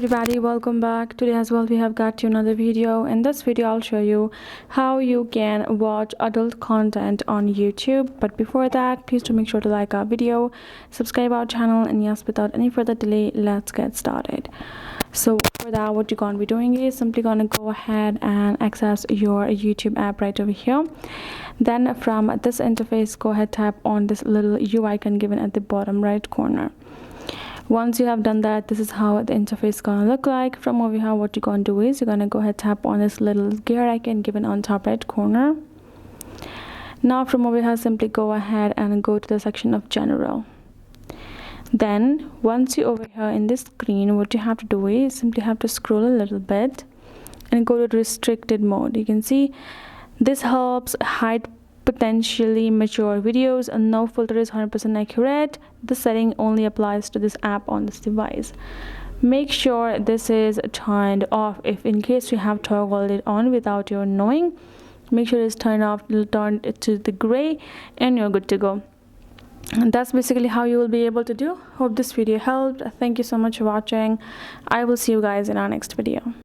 everybody, welcome back. Today as well we have got you another video. In this video I'll show you how you can watch adult content on YouTube. But before that, please do make sure to like our video, subscribe our channel, and yes, without any further delay, let's get started. So for that, what you're going to be doing is simply going to go ahead and access your YouTube app right over here. Then from this interface, go ahead, tap on this little U icon given at the bottom right corner. Once you have done that, this is how the interface is gonna look like. From over here, what you're gonna do is you're gonna go ahead, tap on this little gear icon given on top right corner. Now from over here, simply go ahead and go to the section of general. Then once you're over here in this screen, what you have to do is simply have to scroll a little bit and go to restricted mode. You can see this helps hide potentially mature videos, and no filter is 100% accurate. The setting only applies to this app on this device. Make sure this is turned off. If in case you have toggled it on without your knowing, make sure it's turned off. It'll turn it to the gray and you're good to go. And that's basically how you will be able to do. Hope this video helped. Thank you so much for watching. I will see you guys in our next video.